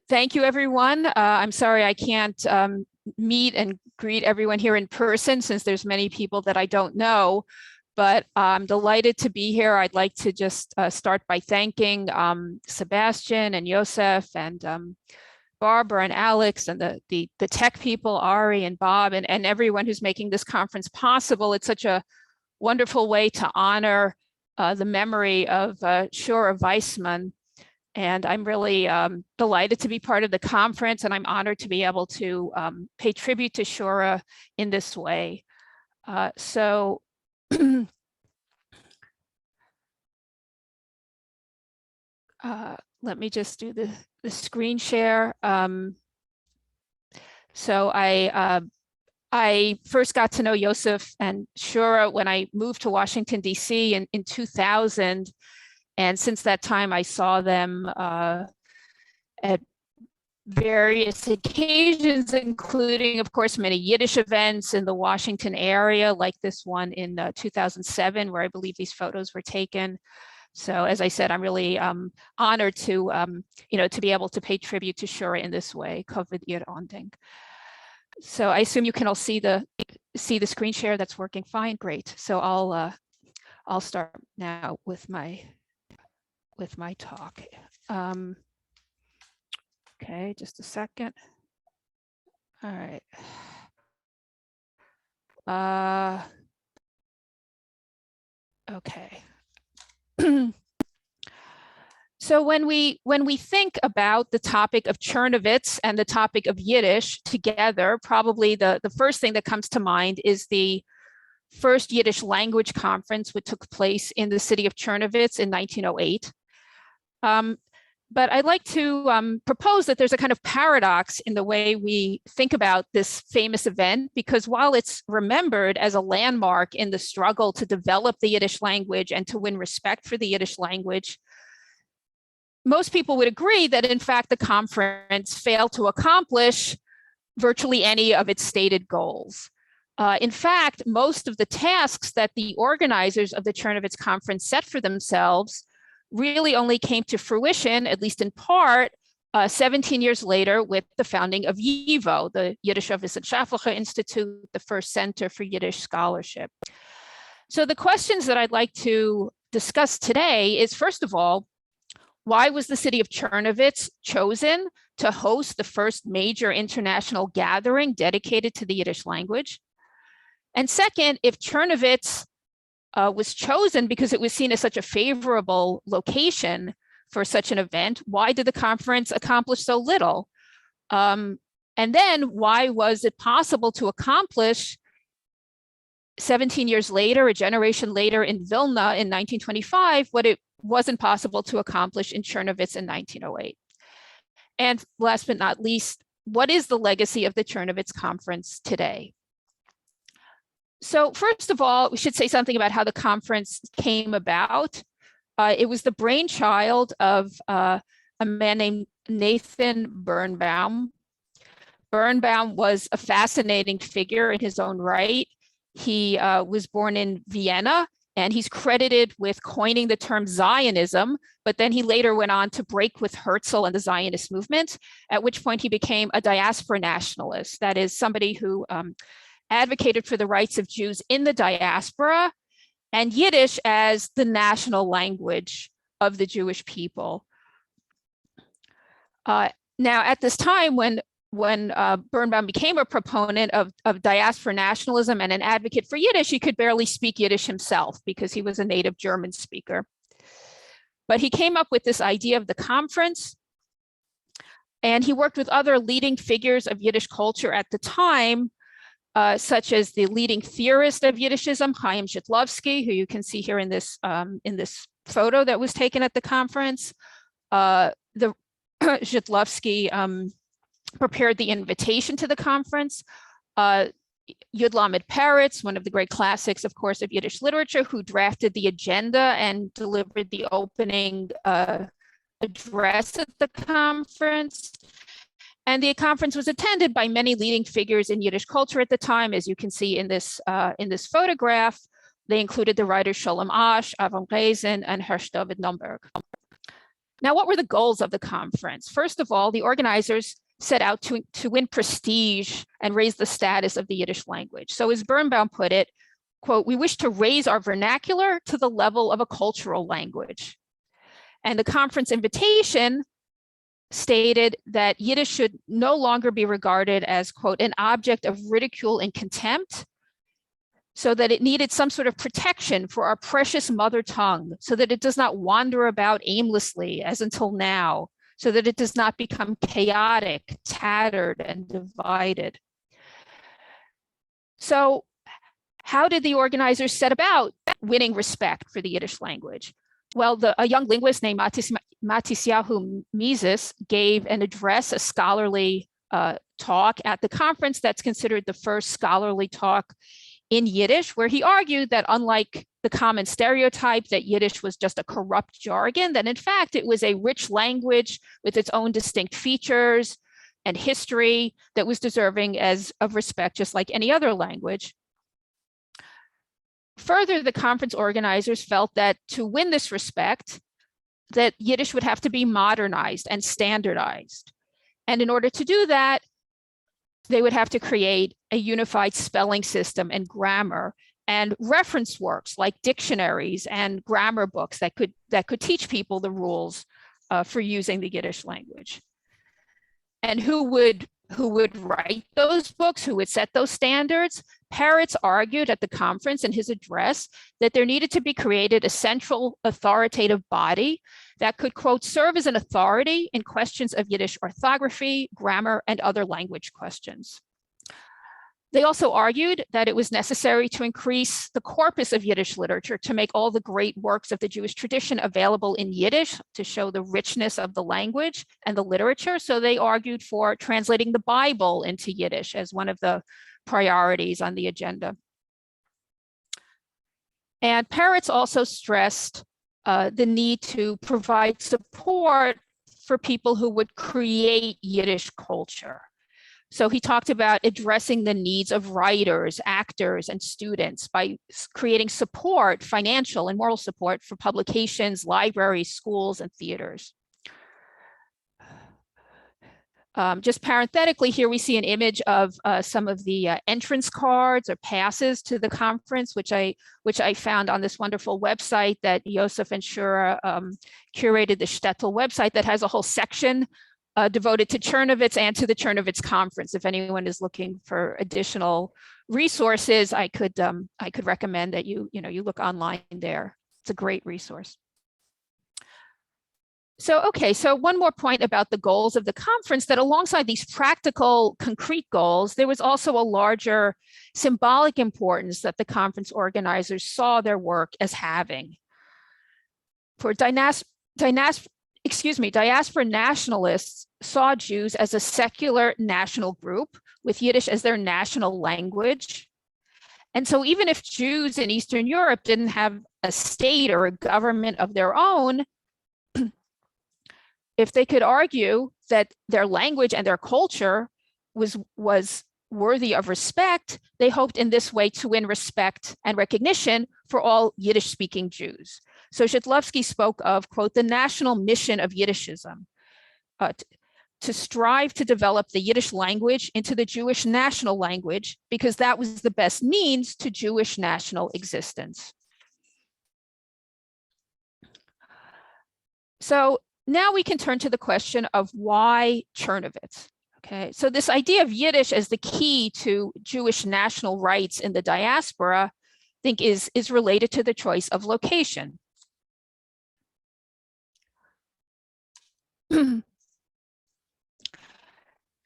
Thank you, everyone. I'm sorry I can't meet and greet everyone here in person since there's many people that I don't know, but I'm delighted to be here. I'd like to just start by thanking Sebastian and Yosef and Barbara and Alex and the tech people, Ari and Bob, and everyone who's making this conference possible. It's such a wonderful way to honor the memory of Shura Weissman. And I'm really delighted to be part of the conference, and I'm honored to be able to pay tribute to Shura in this way. So let me just do the screen share. So I first got to know Yosef and Shura when I moved to Washington, D.C. in 2000. And since that time, I saw them at various occasions, including, of course, many Yiddish events in the Washington area, like this one in 2007, where I believe these photos were taken. So, as I said, I'm really honored to, to be able to pay tribute to Shura in this way. Kavod ihr Andenken. So, I assume you can all see the screen share. That's working fine. Great. So, I'll start now with my talk. Okay, just a second. All right. Okay. So when we think about the topic of Czernowitz and the topic of Yiddish together, probably the first thing that comes to mind is the first Yiddish language conference, which took place in the city of Czernowitz in 1908. But I'd like to propose that there's a kind of paradox in the way we think about this famous event, because while it's remembered as a landmark in the struggle to develop the Yiddish language and to win respect for the Yiddish language, most people would agree that, in fact, the conference failed to accomplish virtually any of its stated goals. In fact, most of the tasks that the organizers of the Czernowitz conference set for themselves really only came to fruition, at least in part, 17 years later with the founding of YIVO, the Yiddische Wissenschaftliche Institute, the first center for Yiddish scholarship. So the questions that I'd like to discuss today is, first of all, why was the city of Czernowitz chosen to host the first major international gathering dedicated to the Yiddish language? And second, if Czernowitz was chosen because it was seen as such a favorable location for such an event, why did the conference accomplish so little? And then why was it possible to accomplish 17 years later, a generation later in Vilna in 1925, what it wasn't possible to accomplish in Czernowitz in 1908? And last but not least, what is the legacy of the Czernowitz conference today? So first of all, we should say something about how the conference came about. It was the brainchild of a man named Nathan Birnbaum. Birnbaum was a fascinating figure in his own right. He was born in Vienna, and he's credited with coining the term Zionism, but then he later went on to break with Herzl and the Zionist movement, at which point he became a diaspora nationalist. That is, somebody who advocated for the rights of Jews in the diaspora and Yiddish as the national language of the Jewish people. Now, at this time, when Birnbaum became a proponent of diaspora nationalism and an advocate for Yiddish, he could barely speak Yiddish himself because he was a native German speaker. But he came up with this idea of the conference, and he worked with other leading figures of Yiddish culture at the time, such as the leading theorist of Yiddishism, Chaim Zhitlovsky, who you can see here in this photo that was taken at the conference. Zhitlovsky prepared the invitation to the conference. Yud Lamed Peretz, one of the great classics, of course, of Yiddish literature, who drafted the agenda and delivered the opening address at the conference. And the conference was attended by many leading figures in Yiddish culture at the time, as you can see in this photograph. They included the writers Sholem Asch, Avram Rezen, and Hersh David Nomberg. Now, what were the goals of the conference? First of all, the organizers set out to win prestige and raise the status of the Yiddish language. So as Birnbaum put it, quote, "We wish to raise our vernacular to the level of a cultural language." And the conference invitation stated that Yiddish should no longer be regarded as, quote, "an object of ridicule and contempt," so that it needed some sort of protection for our precious mother tongue, so that it does not wander about aimlessly as until now, so that it does not become chaotic, tattered, and divided. So how did the organizers set about winning respect for the Yiddish language? Well, a young linguist named Matisyahu Mises gave an address, a scholarly talk at the conference that's considered the first scholarly talk in Yiddish, where he argued that unlike the common stereotype that Yiddish was just a corrupt jargon, that in fact it was a rich language with its own distinct features and history that was deserving of respect, just like any other language. Further, the conference organizers felt that to win this respect, that Yiddish would have to be modernized and standardized. And in order to do that, they would have to create a unified spelling system and grammar and reference works like dictionaries and grammar books that could teach people the rules for using the Yiddish language. And who would write those books, who would set those standards? Peretz argued at the conference in his address that there needed to be created a central authoritative body that could, quote, "serve as an authority in questions of Yiddish orthography, grammar, and other language questions." They also argued that it was necessary to increase the corpus of Yiddish literature to make all the great works of the Jewish tradition available in Yiddish to show the richness of the language and the literature. So they argued for translating the Bible into Yiddish as one of the priorities on the agenda. And Peretz also stressed the need to provide support for people who would create Yiddish culture. So he talked about addressing the needs of writers, actors, and students by creating support, financial and moral support for publications, libraries, schools, and theaters. Just parenthetically, here we see an image of some of the entrance cards or passes to the conference, which I found on this wonderful website that Yosef and Shura curated, the Shtetl website that has a whole section devoted to Czernowitz and to the Czernowitz conference. If anyone is looking for additional resources, I could recommend that you look online there. It's a great resource. So, okay, so one more point about the goals of the conference, that alongside these practical, concrete goals, there was also a larger symbolic importance that the conference organizers saw their work as having. For diaspora nationalists saw Jews as a secular national group with Yiddish as their national language. And so even if Jews in Eastern Europe didn't have a state or a government of their own, if they could argue that their language and their culture was worthy of respect, they hoped in this way to win respect and recognition for all Yiddish-speaking Jews. So Szydłowski spoke of, quote, "the national mission of Yiddishism," to strive to develop the Yiddish language into the Jewish national language, because that was the best means to Jewish national existence. So now we can turn to the question of why Czernowitz. Okay, so this idea of Yiddish as the key to Jewish national rights in the diaspora, I think is related to the choice of location.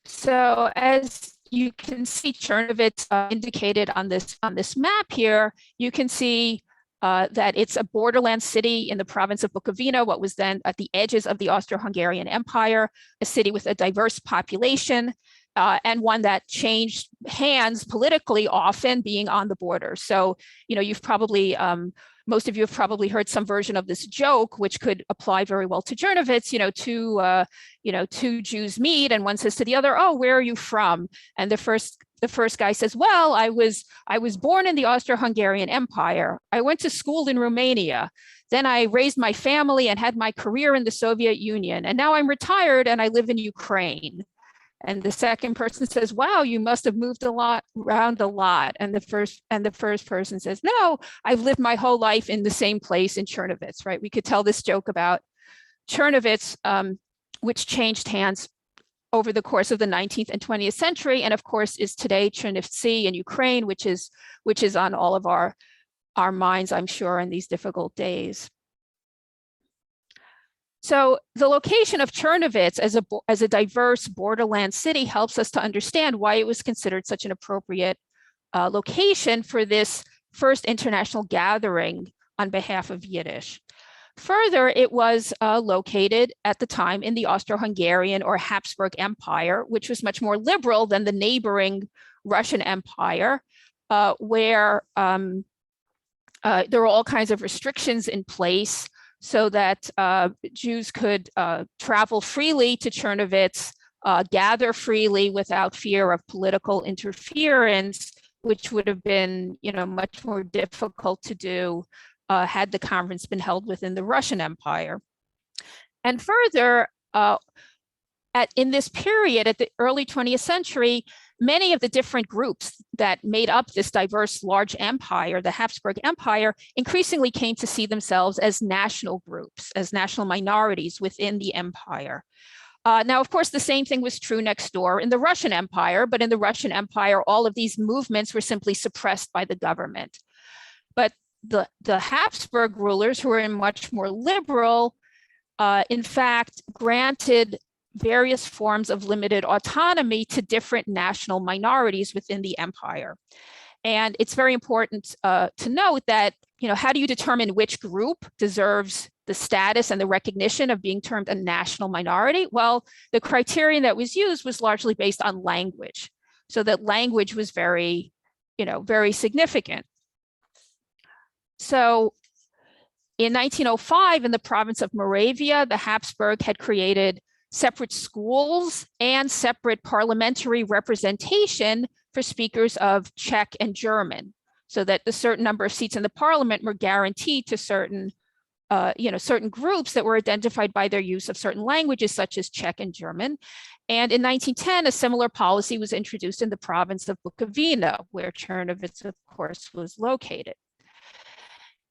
So as you can see, Czernowitz indicated on this map here, you can see that it's a borderland city in the province of Bukovina, what was then at the edges of the Austro-Hungarian Empire, a city with a diverse population, and one that changed hands politically, often being on the border. So, you've probably, most of you have probably heard some version of this joke, which could apply very well to Czernowitz. Two Jews meet and one says to the other, "Oh, where are you from?" And the first the first guy says, well, I was born in the Austro-Hungarian Empire. I went to school in Romania. Then I raised my family and had my career in the Soviet Union. And now I'm retired and I live in Ukraine. And the second person says, wow, you must have moved around a lot. And the first person says, no, I've lived my whole life in the same place in Czernowitz, right? We could tell this joke about Czernowitz, which changed hands over the course of the 19th and 20th century, and of course is today Czernowitz in Ukraine, which is on all of our minds, I'm sure, in these difficult days. So the location of Czernowitz as a diverse borderland city helps us to understand why it was considered such an appropriate location for this first international gathering on behalf of Yiddish. Further, it was located at the time in the Austro-Hungarian or Habsburg Empire, which was much more liberal than the neighboring Russian Empire, where there were all kinds of restrictions in place so that Jews could travel freely to Czernowitz, gather freely without fear of political interference, which would have been, much more difficult to do had the conference been held within the Russian Empire. And further, in this period, at the early 20th century, many of the different groups that made up this diverse large empire, the Habsburg Empire, increasingly came to see themselves as national groups, as national minorities within the empire. Now, of course, the same thing was true next door in the Russian Empire, but in the Russian Empire, all of these movements were simply suppressed by the government. But the Habsburg rulers, who were much more liberal, in fact, granted various forms of limited autonomy to different national minorities within the empire. And it's very important to note that, how do you determine which group deserves the status and the recognition of being termed a national minority? Well, the criterion that was used was largely based on language. So that language was very, very significant. So in 1905, in the province of Moravia, the Habsburg had created separate schools and separate parliamentary representation for speakers of Czech and German, so that the certain number of seats in the parliament were guaranteed to certain groups that were identified by their use of certain languages, such as Czech and German. And in 1910, a similar policy was introduced in the province of Bukovina, where Czernowitz, of course, was located.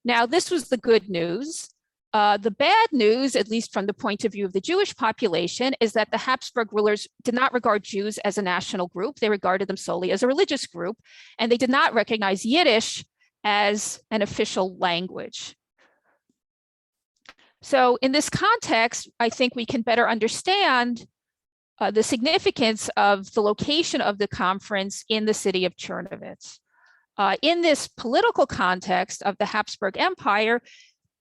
Now, this was the good news. The bad news, at least from the point of view of the Jewish population, is that the Habsburg rulers did not regard Jews as a national group. They regarded them solely as a religious group, and they did not recognize Yiddish as an official language. So in this context, I think we can better understand the significance of the location of the conference in the city of Czernowitz. In this political context of the Habsburg Empire,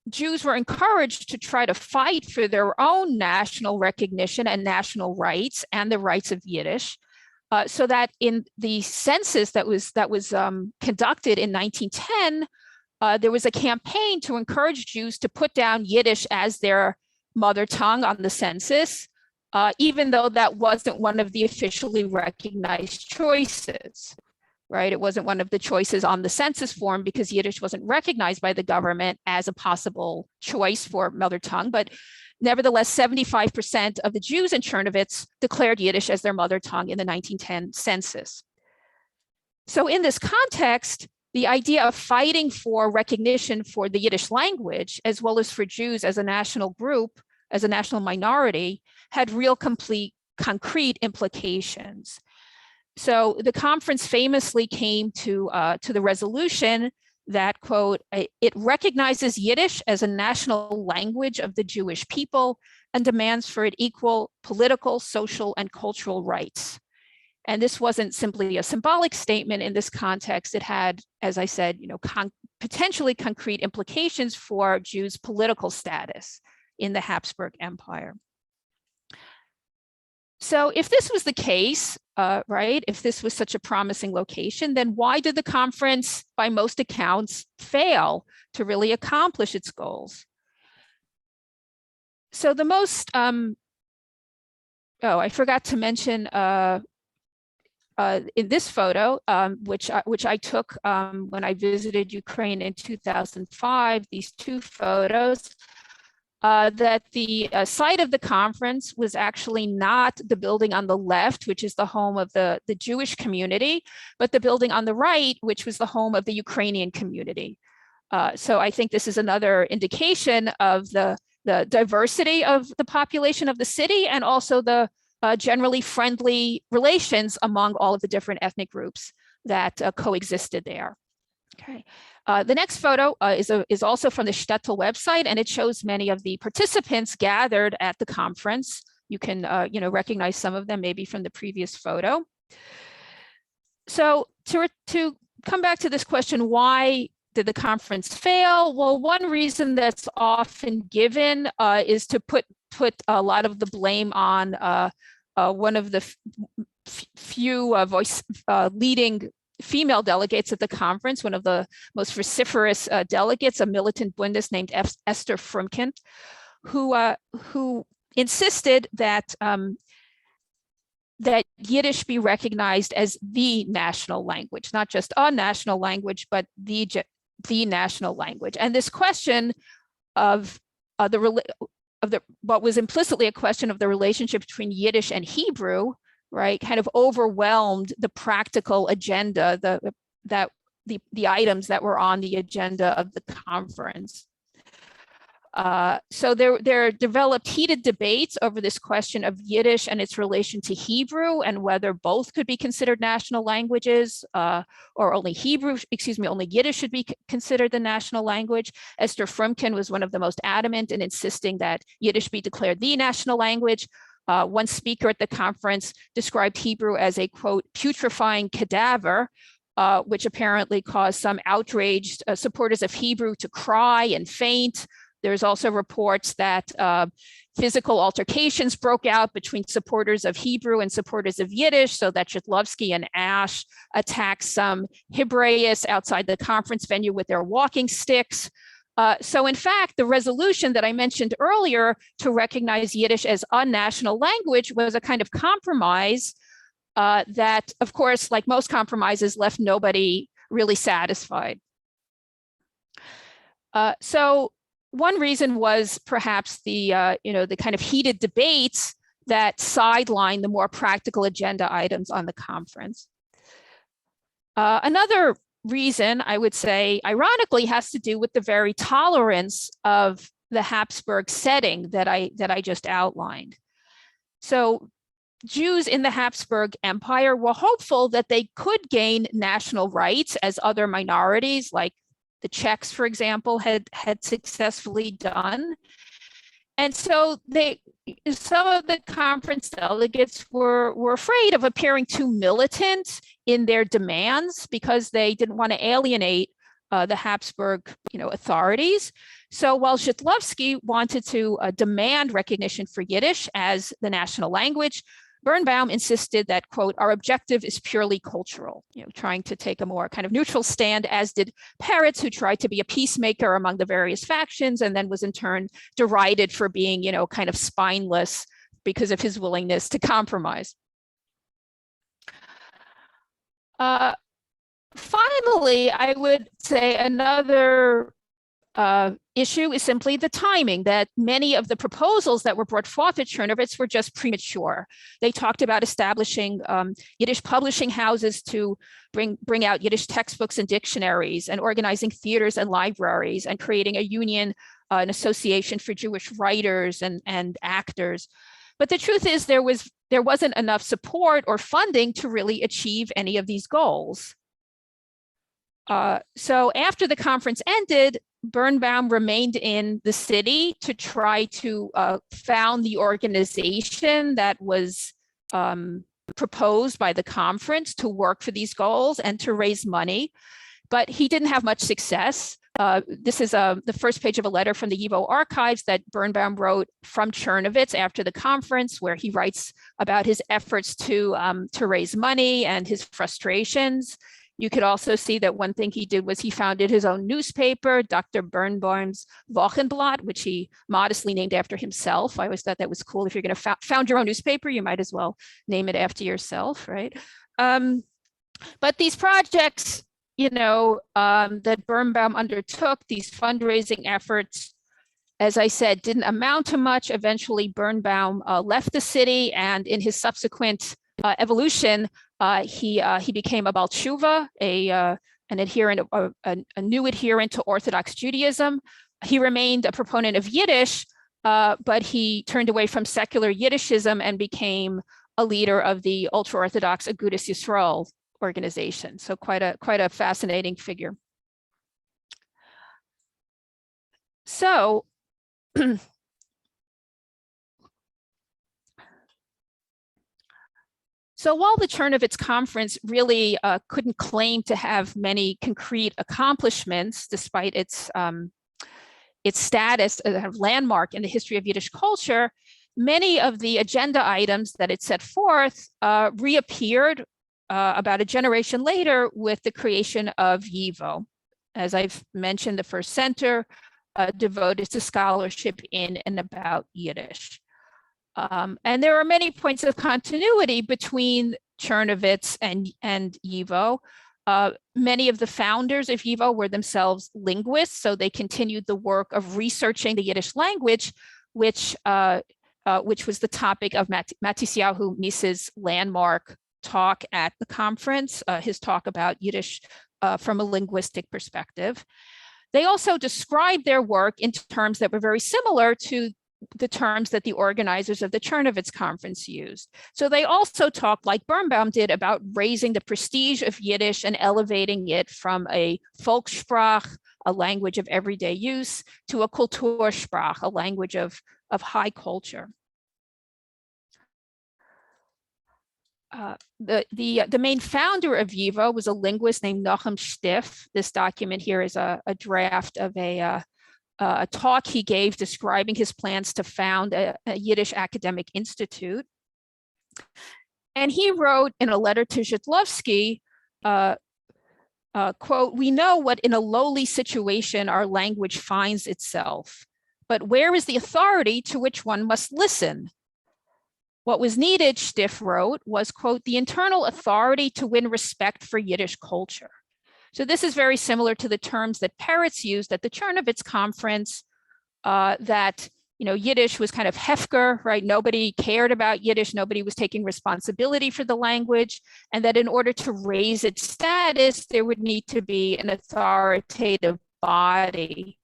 Jews were encouraged to try to fight for their own national recognition and national rights and the rights of Yiddish, so that in the census that was conducted in 1910, there was a campaign to encourage Jews to put down Yiddish as their mother tongue on the census, even though that wasn't one of the officially recognized choices. Right? It wasn't one of the choices on the census form because Yiddish wasn't recognized by the government as a possible choice for mother tongue. But nevertheless, 75% of the Jews in Czernowitz declared Yiddish as their mother tongue in the 1910 census. So in this context, the idea of fighting for recognition for the Yiddish language, as well as for Jews as a national group, as a national minority, had real concrete implications. So the conference famously came to the resolution that, quote, it recognizes Yiddish as a national language of the Jewish people and demands for it equal political, social, and cultural rights. And this wasn't simply a symbolic statement in this context. It had, as I said, potentially concrete implications for Jews' political status in the Habsburg Empire. So if this was the case, right, if this was such a promising location, then why did the conference, by most accounts, fail to really accomplish its goals? So the most, I forgot to mention in this photo, which I took when I visited Ukraine in 2005, these two photos, that the site of the conference was actually not the building on the left, which is the home of the Jewish community, but the building on the right, which was the home of the Ukrainian community. So I think this is another indication of the diversity of the population of the city, and also the generally friendly relations among all of the different ethnic groups that coexisted there. Okay. The next photo is also from the Shtetl website, and it shows many of the participants gathered at the conference. You can recognize some of them maybe from the previous photo. So to come back to this question, why did the conference fail? Well, one reason that's often given is to put a lot of the blame on one of the few leading female delegates at the conference, one of the most vociferous delegates, a militant Bundist named Esther Frumkin, who insisted that that Yiddish be recognized as the national language, not just a national language, but the national language. And this question of what was implicitly a question of the relationship between Yiddish and Hebrew, right, kind of overwhelmed the practical agenda, the items that were on the agenda of the conference. So there developed heated debates over this question of Yiddish and its relation to Hebrew, and whether both could be considered national languages, or only Yiddish should be considered the national language. Esther Frumkin was one of the most adamant in insisting that Yiddish be declared the national language. One speaker at the conference described Hebrew as a, quote, putrefying cadaver, which apparently caused some outraged supporters of Hebrew to cry and faint. There's also reports that physical altercations broke out between supporters of Hebrew and supporters of Yiddish, so that Czernowitz and Ash attacked some Hebraists outside the conference venue with their walking sticks. So in fact, the resolution that I mentioned earlier to recognize Yiddish as a national language was a kind of compromise that, of course, like most compromises, left nobody really satisfied. So one reason was perhaps the kind of heated debates that sidelined the more practical agenda items on the conference. Another reason, I would say, ironically, has to do with the very tolerance of the Habsburg setting that I just outlined. So Jews in the Habsburg Empire were hopeful that they could gain national rights as other minorities, like the Czechs, for example, had successfully done. And so some of the conference delegates were afraid of appearing too militant in their demands, because they didn't want to alienate the Habsburg authorities. So while Czernowitz wanted to demand recognition for Yiddish as the national language, Birnbaum insisted that, quote, our objective is purely cultural, trying to take a more kind of neutral stand, as did Peretz, who tried to be a peacemaker among the various factions and then was in turn derided for being, kind of spineless because of his willingness to compromise. Finally, I would say another issue is simply the timing, that many of the proposals that were brought forth at Czernowitz were just premature. They talked about establishing Yiddish publishing houses to bring out Yiddish textbooks and dictionaries, and organizing theaters and libraries, and creating a union, an association for Jewish writers and actors. But the truth is there wasn't enough support or funding to really achieve any of these goals. So after the conference ended, Birnbaum remained in the city to try to found the organization that was proposed by the conference to work for these goals and to raise money. But he didn't have much success. This is the first page of a letter from the YIVO archives that Birnbaum wrote from Czernowitz after the conference, where he writes about his efforts to raise money and his frustrations. You could also see that one thing he did was he founded his own newspaper, Dr. Birnbaum's Wochenblatt, which he modestly named after himself. I always thought that was cool. If you're going to found your own newspaper, you might as well name it after yourself, right? But these projects, that Birnbaum undertook, these fundraising efforts, as I said, didn't amount to much. Eventually, Birnbaum left the city, and in his subsequent evolution, he became a Baal Tshuva, an adherent, a new adherent to Orthodox Judaism. He remained a proponent of Yiddish, but he turned away from secular Yiddishism and became a leader of the ultra-Orthodox Agudas Yisrael organization. So quite a fascinating figure. So So while the Czernowitz conference really couldn't claim to have many concrete accomplishments, despite its status as a landmark in the history of Yiddish culture, many of the agenda items that it set forth reappeared about a generation later with the creation of YIVO. As I've mentioned, the first center devoted to scholarship in and about Yiddish. And there are many points of continuity between Czernowitz and YIVO. Many of the founders of YIVO were themselves linguists, so they continued the work of researching the Yiddish language, which was the topic of Matisyahu Misa's landmark talk at the conference, his talk about Yiddish from a linguistic perspective. They also described their work in terms that were very similar to the terms that the organizers of the Czernowitz conference used. So they also talked, like Birnbaum did, about raising the prestige of Yiddish and elevating it from a Volkssprach, a language of everyday use, to a Kultursprach, a language of high culture. The main founder of YIVO was a linguist named Nochem Stiff. This document here is a draft of a talk he gave describing his plans to found a Yiddish academic institute. And he wrote in a letter to Zhitlovsky, quote, "We know what in a lowly situation our language finds itself, but where is the authority to which one must listen? What was needed," Stiff wrote, was, quote, "the internal authority to win respect for Yiddish culture." So this is very similar to the terms that Peretz used at the Czernowitz conference, that Yiddish was kind of hefker, right? Nobody cared about Yiddish, nobody was taking responsibility for the language, and that in order to raise its status, there would need to be an authoritative body.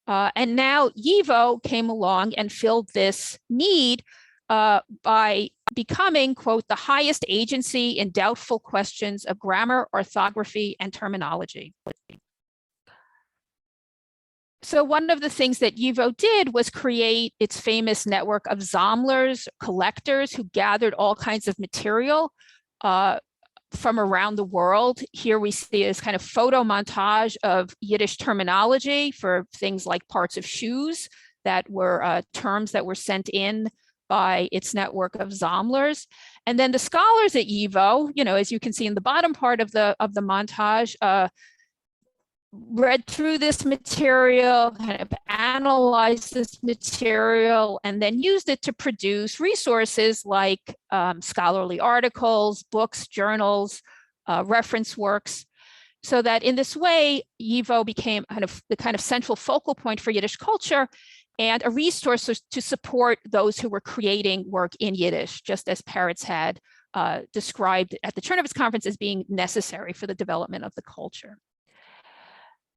And now YIVO came along and filled this need by becoming, quote, "the highest agency in doubtful questions of grammar, orthography, and terminology." So one of the things that YIVO did was create its famous network of Sammlers, collectors, who gathered all kinds of material from around the world. Here we see this kind of photo montage of Yiddish terminology for things like parts of shoes that were terms that were sent in by its network of Sammlers. And then the scholars at YIVO, as you can see in the bottom part of the montage, read through this material, kind of analyzed this material, and then used it to produce resources like scholarly articles, books, journals, reference works, so that in this way, YIVO became the kind of central focal point for Yiddish culture and a resource to support those who were creating work in Yiddish, just as Peretz had described at the Czernowitz conference as being necessary for the development of the culture.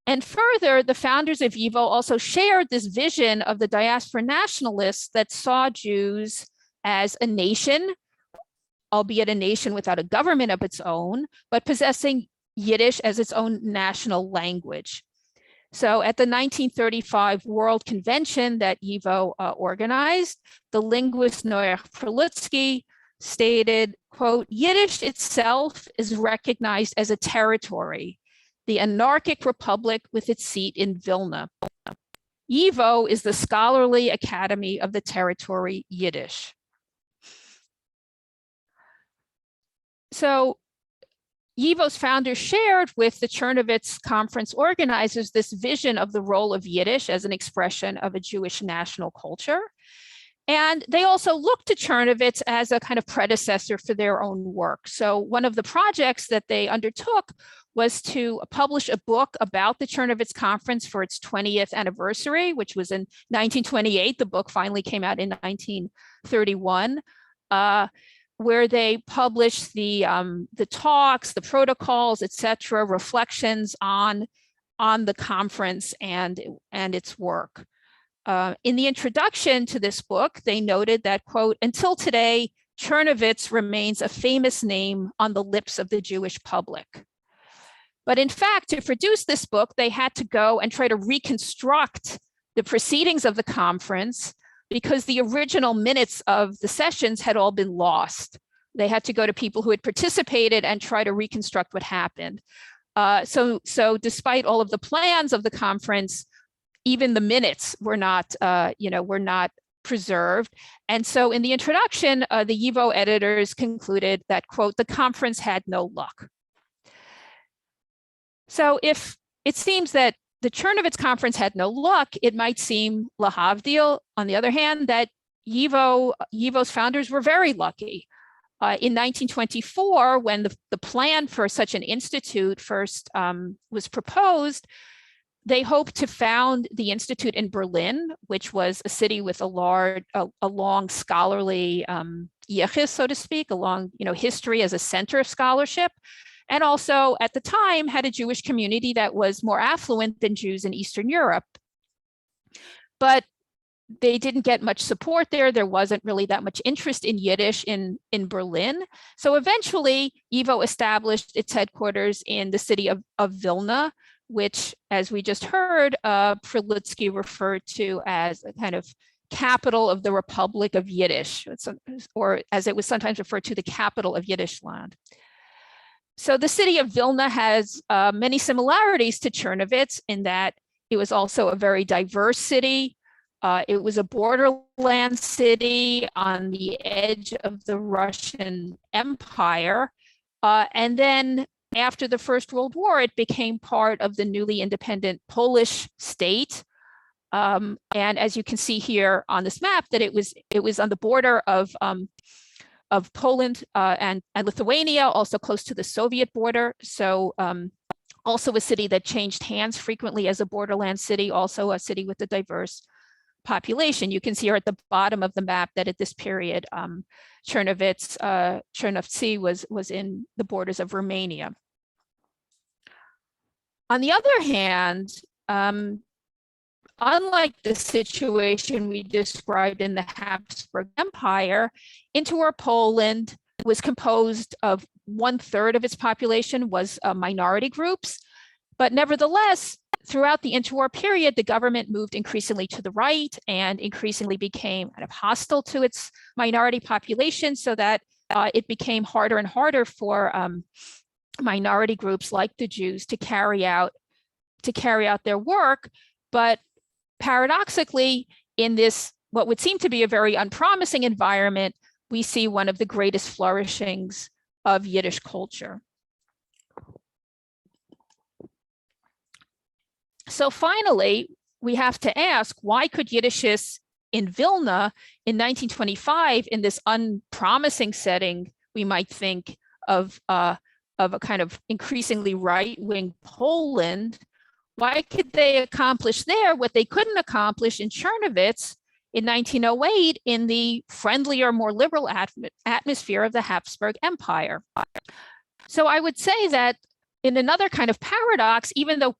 And further, the founders of YIVO also shared this vision of the diaspora nationalists that saw Jews as a nation, albeit a nation without a government of its own, but possessing Yiddish as its own national language. So at the 1935 World Convention that YIVO organized, the linguist Noach Perlutsky stated, quote, "Yiddish itself is recognized as a territory, the anarchic republic with its seat in Vilna. YIVO is the scholarly academy of the territory Yiddish." So YIVO's founders shared with the Czernowitz conference organizers this vision of the role of Yiddish as an expression of a Jewish national culture. And they also looked to Czernowitz as a kind of predecessor for their own work. So one of the projects that they undertook was to publish a book about the Czernowitz Conference for its 20th anniversary, which was in 1928. The book finally came out in 1931, where they published the talks, the protocols, et cetera, reflections on the conference and its work. In the introduction to this book, they noted that, quote, until today, Czernowitz remains a famous name on the lips of the Jewish public. But in fact, to produce this book, they had to go and try to reconstruct the proceedings of the conference because the original minutes of the sessions had all been lost. They had to go to people who had participated and try to reconstruct what happened. So despite all of the plans of the conference, even the minutes were not preserved. And so in the introduction, the YIVO editors concluded that, quote, the conference had no luck. So if it seems that the Czernowitz conference had no luck, it might seem lahavdil, on the other hand, that YIVO's founders were very lucky. In 1924, when the plan for such an institute first was proposed, they hoped to found the institute in Berlin, which was a city with a long scholarly yichus, so to speak, a long history as a center of scholarship, and also at the time had a Jewish community that was more affluent than Jews in Eastern Europe. But they didn't get much support there. There wasn't really that much interest in Yiddish in Berlin. So eventually, YIVO established its headquarters in the city of Vilna, which, as we just heard, Prelitsky referred to as a kind of capital of the Republic of Yiddish, or as it was sometimes referred to, the capital of Yiddish land. So the city of Vilna has many similarities to Czernowitz in that it was also a very diverse city. It was a borderland city on the edge of the Russian Empire. And then after the First World War, it became part of the newly independent Polish state. And as you can see here on this map, that it was on the border of Poland and Lithuania, also close to the Soviet border. So also a city that changed hands frequently as a borderland city, also a city with a diverse population. You can see here at the bottom of the map that at this period, Czernowitz was in the borders of Romania. On the other hand, unlike the situation we described in the Habsburg Empire, interwar Poland was composed of 1/3 of its population was minority groups, but nevertheless, throughout the interwar period, the government moved increasingly to the right and increasingly became kind of hostile to its minority population, so that it became harder and harder for minority groups like the Jews to carry out their work. But paradoxically, in this what would seem to be a very unpromising environment, we see one of the greatest flourishings of Yiddish culture. So finally, we have to ask, why could Yiddishists in Vilna in 1925, in this unpromising setting, we might think of a kind of increasingly right-wing Poland, why could they accomplish there what they couldn't accomplish in Czernowitz in 1908 in the friendlier, more liberal atmosphere of the Habsburg Empire? So I would say that in another kind of paradox, even though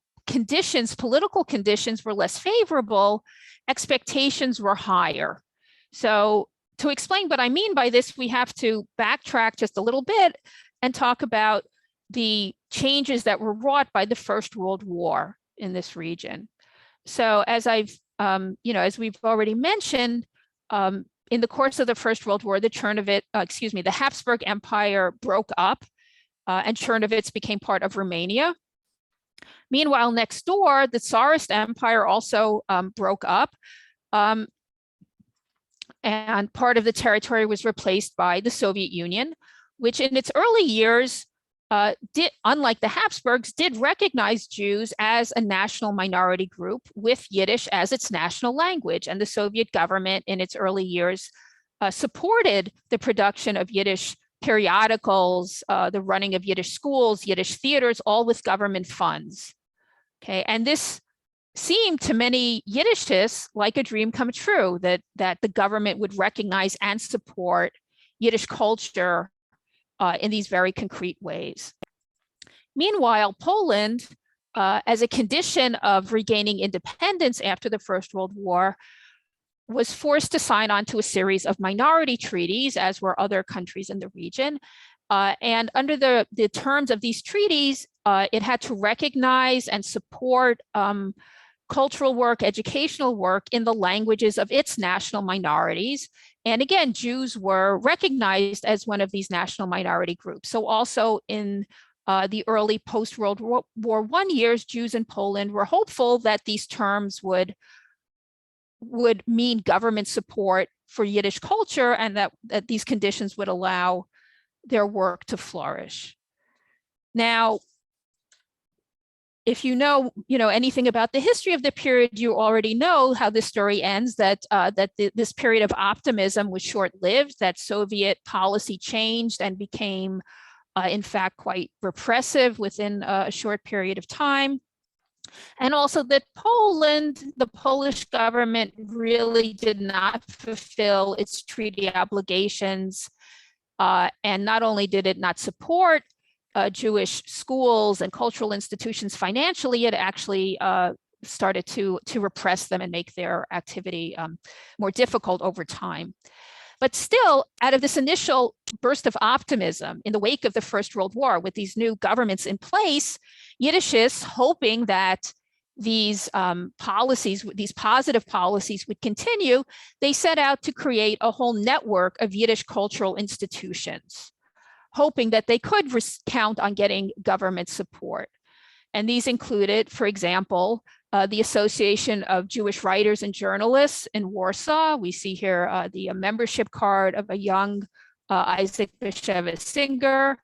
political conditions were less favorable, expectations were higher. So to explain what I mean by this, we have to backtrack just a little bit and talk about the changes that were wrought by the First World War in this region. So as as we've already mentioned, in the course of the First World War, the Habsburg Empire broke up and Czernowitz became part of Romania. Meanwhile, next door, the Tsarist Empire also broke up, and part of the territory was replaced by the Soviet Union, which in its early years unlike the Habsburgs, did recognize Jews as a national minority group with Yiddish as its national language. And the Soviet government in its early years supported the production of Yiddish periodicals, the running of Yiddish schools, Yiddish theaters, all with government funds. Okay, and this seemed to many Yiddishists like a dream come true, that the government would recognize and support Yiddish culture in these very concrete ways. Meanwhile, Poland, as a condition of regaining independence after the First World War, was forced to sign on to a series of minority treaties, as were other countries in the region. And under the terms of these treaties, it had to recognize and support cultural work, educational work in the languages of its national minorities. And again, Jews were recognized as one of these national minority groups. So also in the early post-World War I years, Jews in Poland were hopeful that these terms would mean government support for Yiddish culture, and that these conditions would allow their work to flourish. Now, if you know anything about the history of the period, you already know how this story ends, that this period of optimism was short-lived, that Soviet policy changed and became, in fact, quite repressive within a short period of time. And also that Poland, the Polish government, really did not fulfill its treaty obligations. And not only did it not support Jewish schools and cultural institutions financially, it actually started to repress them and make their activity more difficult over time. But still, out of this initial burst of optimism in the wake of the First World War, with these new governments in place, Yiddishists, hoping that these policies, these positive policies would continue, they set out to create a whole network of Yiddish cultural institutions, hoping that they could count on getting government support. And these included, for example, the Association of Jewish Writers and Journalists in Warsaw. We see here the membership card of a young Isaac Bashevis Singer.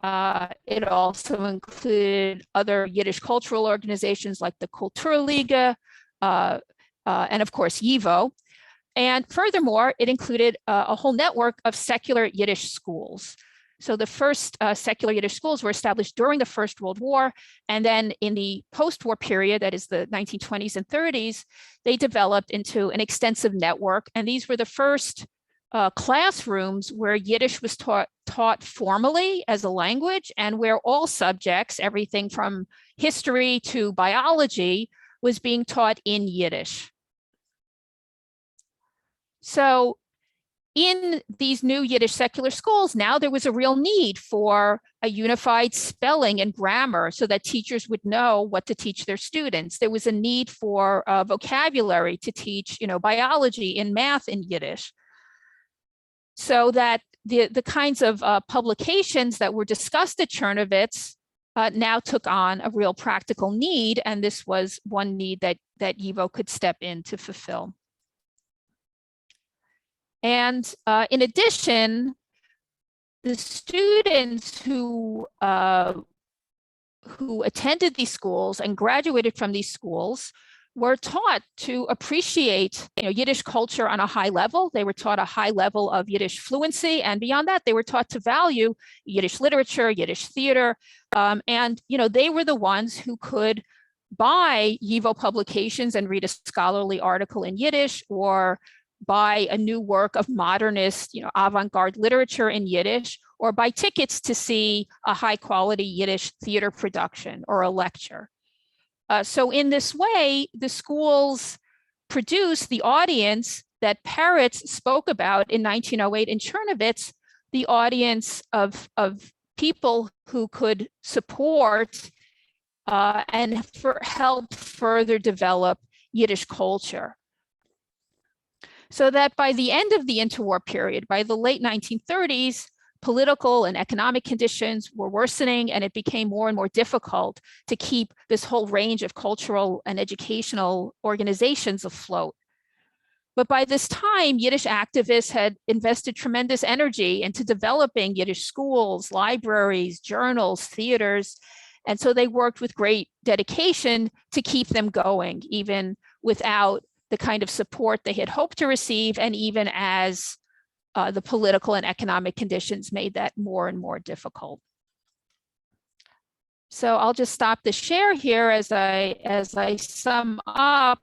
It also included other Yiddish cultural organizations like the Kulturliga, and of course, YIVO. And furthermore, it included a whole network of secular Yiddish schools. So the first secular Yiddish schools were established during the First World War. And then in the post-war period, that is the 1920s and 30s, they developed into an extensive network. And these were the first classrooms where Yiddish was taught formally as a language, and where all subjects, everything from history to biology, was being taught in Yiddish. So in these new Yiddish secular schools, now there was a real need for a unified spelling and grammar so that teachers would know what to teach their students. There was a need for vocabulary to teach, biology and math in Yiddish. So that the kinds of publications that were discussed at Czernowitz now took on a real practical need, and this was one need that YIVO could step in to fulfill. And in addition, the students who attended these schools and graduated from these schools were taught to appreciate Yiddish culture on a high level. They were taught a high level of Yiddish fluency, and beyond that, they were taught to value Yiddish literature, Yiddish theater, and they were the ones who could buy YIVO publications and read a scholarly article in Yiddish, or buy a new work of modernist, avant-garde literature in Yiddish, or buy tickets to see a high-quality Yiddish theater production or a lecture. So in this way, the schools produced the audience that Peretz spoke about in 1908 in Czernowitz, the audience of people who could support and help further develop Yiddish culture. So that by the end of the interwar period, by the late 1930s, political and economic conditions were worsening, and it became more and more difficult to keep this whole range of cultural and educational organizations afloat. But by this time, Yiddish activists had invested tremendous energy into developing Yiddish schools, libraries, journals, theaters. And so they worked with great dedication to keep them going, even without the kind of support they had hoped to receive, and even as the political and economic conditions made that more and more difficult. So I'll just stop the share here as I sum up.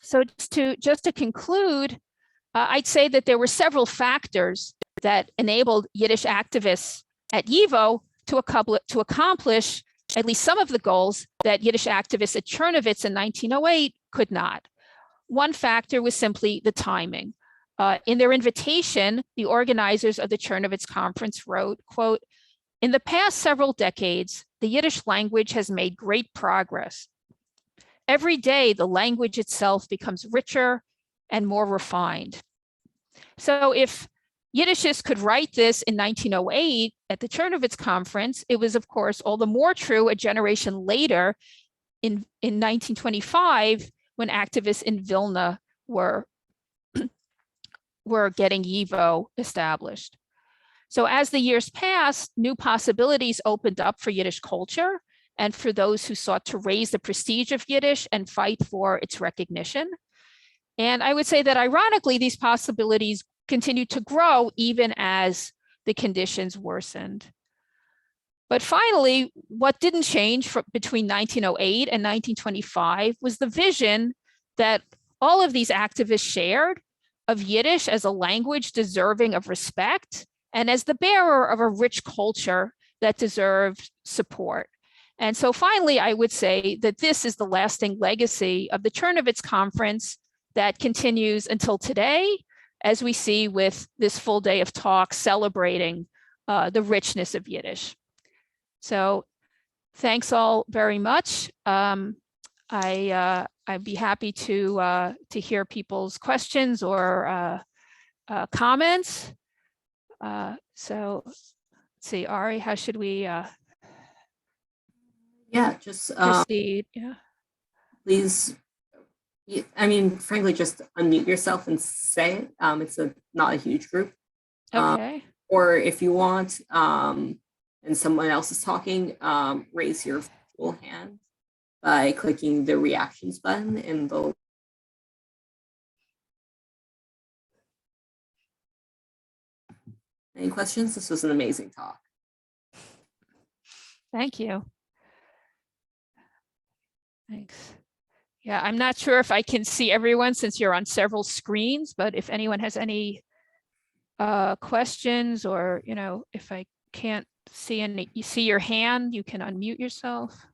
So just to conclude, I'd say that there were several factors that enabled Yiddish activists at YIVO to accomplish at least some of the goals that Yiddish activists at Czernowitz in 1908 could not. One factor was simply the timing. In their invitation, the organizers of the Czernowitz conference wrote, quote, "In the past several decades, the Yiddish language has made great progress. Every day, the language itself becomes richer and more refined." So if Yiddishists could write this in 1908 at the Czernowitz conference, it was, of course, all the more true a generation later in 1925, when activists in Vilna were getting YIVO established. So as the years passed, new possibilities opened up for Yiddish culture and for those who sought to raise the prestige of Yiddish and fight for its recognition. And I would say that ironically, these possibilities continued to grow even as the conditions worsened. But finally, what didn't change between 1908 and 1925 was the vision that all of these activists shared of Yiddish as a language deserving of respect and as the bearer of a rich culture that deserved support. And so finally, I would say that this is the lasting legacy of the Czernowitz conference that continues until today, as we see with this full day of talks celebrating the richness of Yiddish. So thanks all very much. I'd be happy to hear people's questions or comments. So let's see, Ari, how should we just proceed? Yeah. Please, I mean, frankly, just unmute yourself and say it. It's not a huge group. Okay. Or if you want, and someone else is talking, raise your virtual hand by clicking the reactions button in the. Any questions? This was an amazing talk. Thank you. Thanks. Yeah, I'm not sure if I can see everyone since you're on several screens, but if anyone has any questions, or, you know, if I can't see any, you see your hand, you can unmute yourself.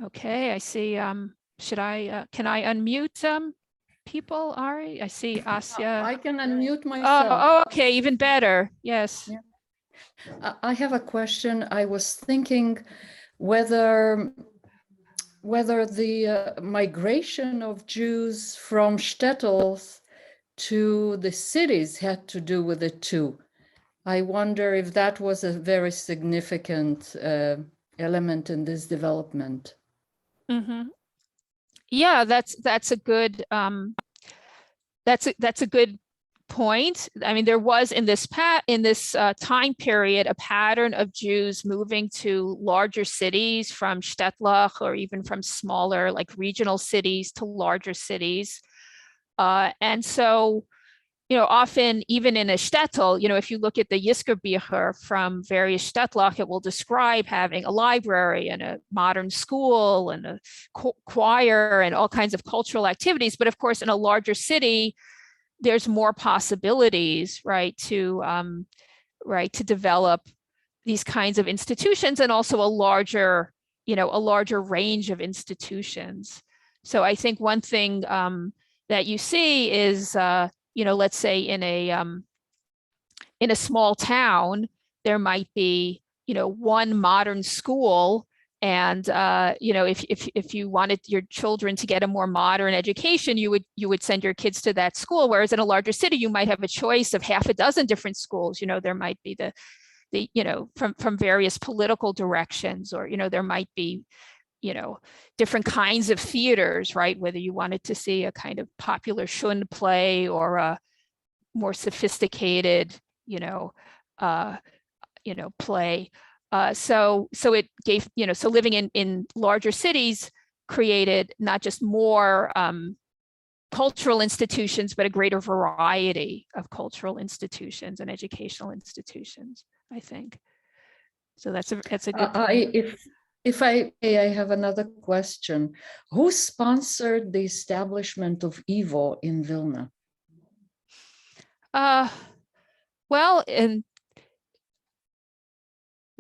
Okay, I see. Can I unmute people, Ari? I see Asya. I can unmute myself. Oh, okay, even better. Yes. Yeah. I have a question. I was thinking whether the migration of Jews from shtetls to the cities had to do with it too. I wonder if that was a very significant element in this development. Mm-hmm. Yeah, that's a good that's a good point. I mean, there was in this time period a pattern of Jews moving to larger cities from shtetl or even from smaller, like regional cities, to larger cities, and so, you know, often even in a shtetl, you know, if you look at the Yiskerbücher from various shtetl, it will describe having a library and a modern school and a choir and all kinds of cultural activities. But of course, in a larger city, there's more possibilities, right, to develop these kinds of institutions, and also a larger range of institutions. So I think one thing that you see is, you know, let's say in a small town, there might be, you know, one modern school, and you know, if you wanted your children to get a more modern education, you would send your kids to that school. Whereas in a larger city, you might have a choice of half a dozen different schools. You know, there might be the the, from various political directions, or, there might be, different kinds of theaters, right? Whether you wanted to see a kind of popular Schund play or a more sophisticated, play. So it gave, so living in larger cities created not just more cultural institutions, but a greater variety of cultural institutions and educational institutions, I think. So that's a good point. If I may, I have another question. Who sponsored the establishment of YIVO in Vilna? Well, and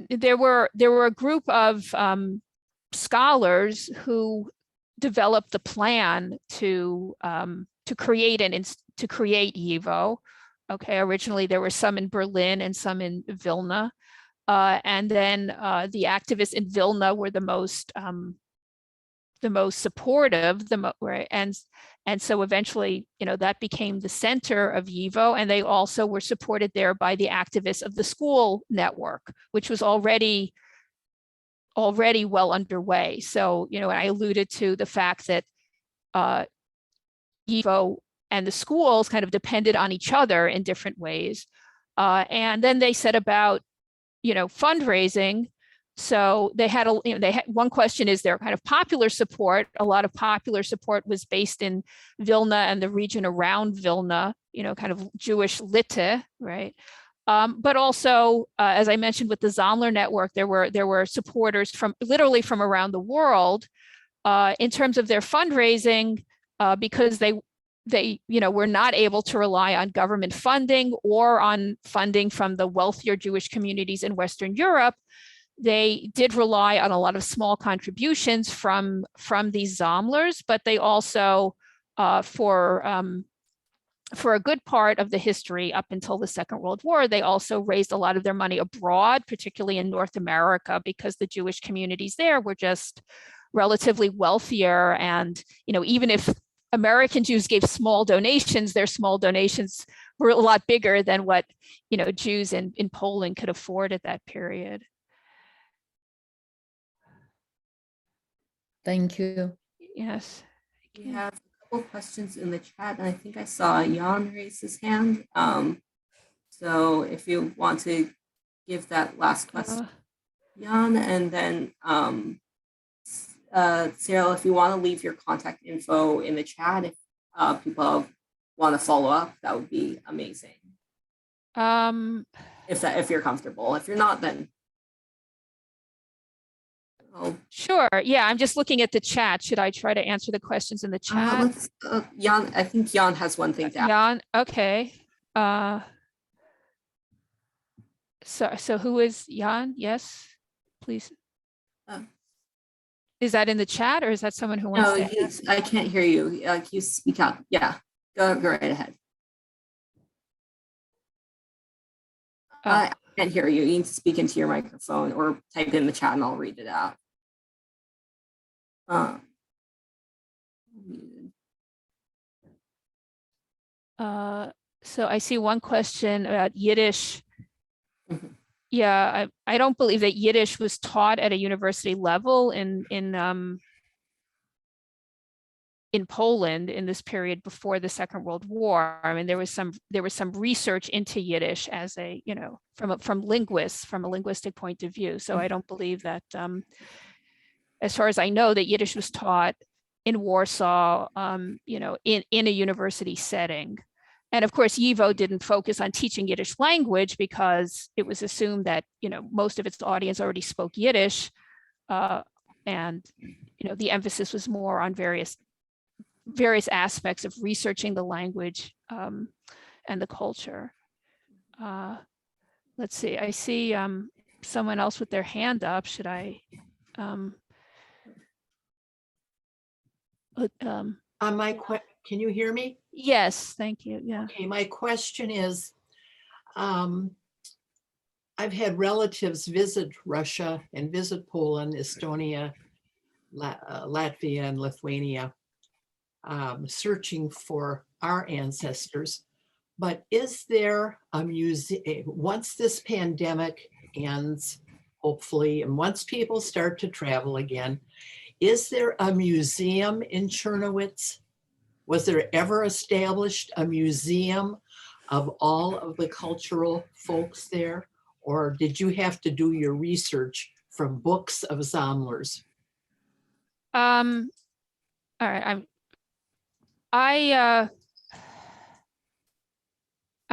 there were a group of scholars who developed the plan to create YIVO. Okay, originally there were some in Berlin and some in Vilna, and then the activists in Vilna were the most supportive, right? And so eventually, that became the center of YIVO, and they also were supported there by the activists of the school network, which was already well underway. So, I alluded to the fact that YIVO and the schools kind of depended on each other in different ways. And then they set about, fundraising. So they had one question: is there kind of popular support? A lot of popular support was based in Vilna and the region around Vilna, kind of Jewish Litte, right? But also, as I mentioned with the Zomler network, there were supporters literally from around the world in terms of their fundraising, because they were not able to rely on government funding or on funding from the wealthier Jewish communities in Western Europe. They did rely on a lot of small contributions from these Zomlers, but they also, for a good part of the history up until the Second World War, they also raised a lot of their money abroad, particularly in North America, because the Jewish communities there were just relatively wealthier. And, even if American Jews gave small donations, their small donations were a lot bigger than what, Jews in Poland could afford at that period. Thank you. Yes. We have a couple questions in the chat, and I think I saw Jan raise his hand. So if you want to give that last question, Jan, and then Cyril, if you want to leave your contact info in the chat, if people want to follow up, that would be amazing. If you're comfortable. If you're not, then sure. Yeah, I'm just looking at the chat. Should I try to answer the questions in the chat? Jan, I think Jan has one thing to add. Jan, okay. So who is Jan? Yes, please. Is that in the chat, or is that someone who wants to ask? I can't hear you. You speak up. Yeah, go right ahead. I can't hear you. You need to speak into your microphone or type in the chat and I'll read it out. So I see one question about Yiddish. Mm-hmm. Yeah, I don't believe that Yiddish was taught at a university level in Poland in this period before the Second World War. I mean, there was some research into Yiddish as a, from linguists, from a linguistic point of view. So I don't believe that, as far as I know, that Yiddish was taught in Warsaw, in a university setting. And of course, YIVO didn't focus on teaching Yiddish language because it was assumed that, most of its audience already spoke Yiddish. And, the emphasis was more on various aspects of researching the language and the culture. Let's see, I see someone else with their hand up. Should I? Can you hear me? Yes, thank you. Yeah. Okay, my question is, I've had relatives visit Russia and visit Poland, Estonia, Latvia, and Lithuania, searching for our ancestors. But is there a museum, once this pandemic ends, hopefully, and once people start to travel again, is there a museum in Czernowitz? Was there ever established a museum of all of the cultural folks there? Or did you have to do your research from books of Sammlers? All right, I'm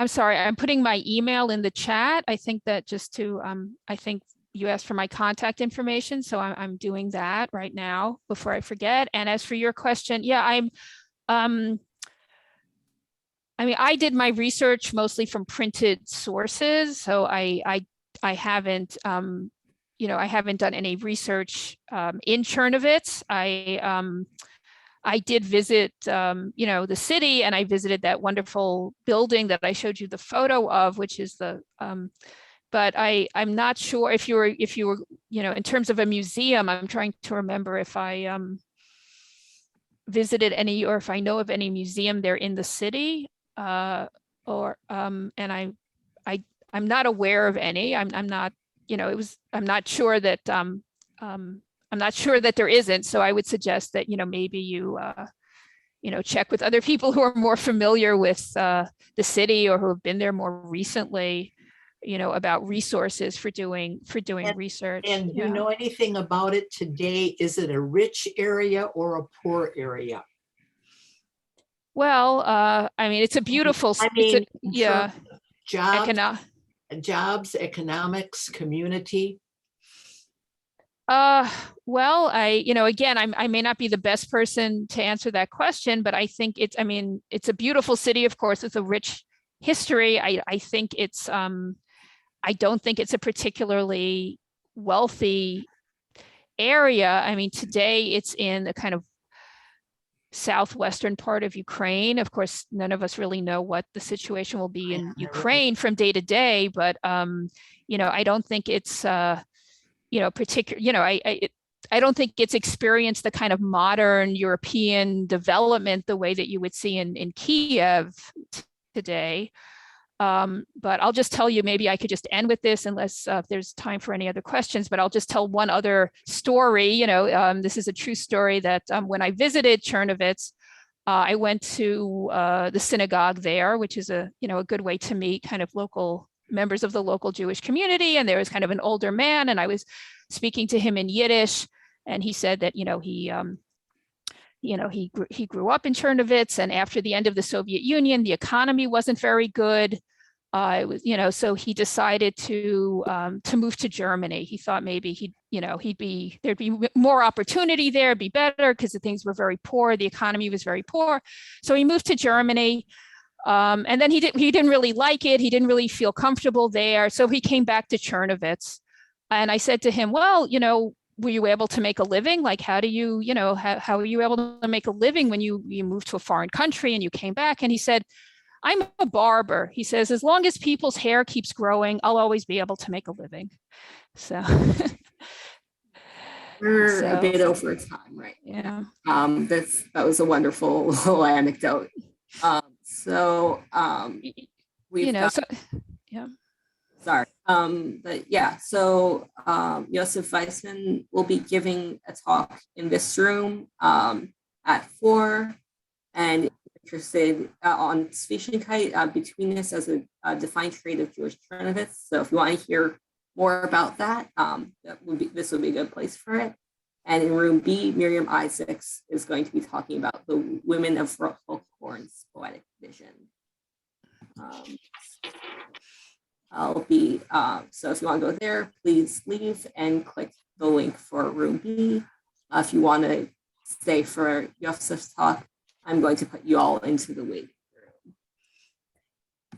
sorry, I'm putting my email in the chat. I think that just to, I think you asked for my contact information, so I'm doing that right now before I forget. And as for your question, yeah, I mean, I did my research mostly from printed sources, so I haven't, you know, I haven't done any research in Czernowitz. I did visit, you know, the city, and I visited that wonderful building that I showed you the photo of, which is the, but I'm not sure if you were, you know, in terms of a museum, I'm trying to remember if I visited any, or if I know of any museum there in the city, and I'm not aware of any. I'm not, you know, I'm not sure that, I'm not sure that there isn't. So I would suggest that, you know, maybe you, you know, check with other people who are more familiar with the city or who have been there more recently, you know, about resources for doing research. And do you know anything about it today? Is it a rich area or a poor area? Well, I mean, it's a beautiful, I mean, yeah, jobs, economics, community. Well, you know, again, I may not be the best person to answer that question, but I think it's, I mean, it's a beautiful city, of course, with a rich history. I think it's, I don't think it's a particularly wealthy area. I mean, today it's in the kind of southwestern part of Ukraine. Of course, none of us really know what the situation will be in Ukraine from day to day, but, you know, I don't think it's, you know, you know, I don't think it's experienced the kind of modern European development the way that you would see in Kiev today. But I'll just tell you, maybe I could just end with this unless there's time for any other questions, but I'll just tell one other story. You know, this is a true story that when I visited Czernowitz, I went to the synagogue there, which is a, you know, a good way to meet kind of local members of the local Jewish community. And there was kind of an older man, and I was speaking to him in Yiddish, and he said that, you know, he grew up in Czernowitz, and after the end of the Soviet Union, the economy wasn't very good. It was, you know, so he decided to move to Germany. He thought maybe there'd be more opportunity there, it'd be better because the things were very poor. The economy was very poor. So he moved to Germany. And then he didn't really like it. He didn't really feel comfortable there. So he came back to Czernowitz. And I said to him, well, you know, were you able to make a living? Like, how do you, you know, how are you able to make a living when you moved to a foreign country and you came back? And he said, I'm a barber. He says, as long as people's hair keeps growing, I'll always be able to make a living. So we're a bit over time, right? Yeah. That was a wonderful little anecdote. We've, you know, so, yeah. Sorry. But yeah, so Josef Weissman will be giving a talk in this room at 4, and interested on Zwischenkeit, betweenness as a defined trait of Jewish Czernowitz. So if you want to hear more about that, this would be a good place for it. And in room B, Miriam Isaacs is going to be talking about the women of Folkhorn's poetic vision. I'll be, so if you want to go there, please leave and click the link for room B. If you want to stay for Yosef's talk, I'm going to put you all into the waiting room.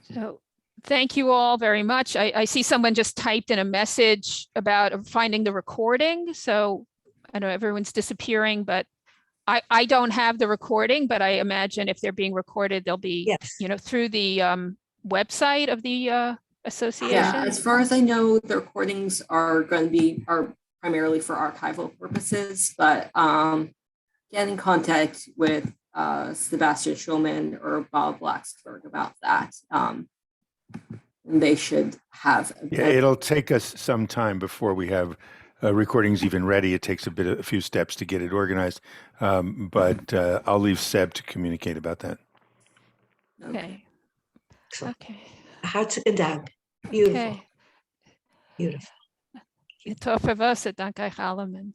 So thank you all very much. I see someone just typed in a message about finding the recording. So I know everyone's disappearing, but I don't have the recording, but I imagine if they're being recorded, they'll be, yes, you know, through the website of the association. Yeah, as far as I know, the recordings are going to be primarily for archival purposes, but get in contact with Sebastian Schulman or Bob Blacksburg about that. then they should have. Yeah, it'll take us some time before we have recordings even ready. It takes a few steps to get it organized, but I'll leave Seb to communicate about that. Okay. Excellent. Okay. Hartstikke Dank. Beautiful. Okay. Beautiful. Toffe Wosse, dank euch allen.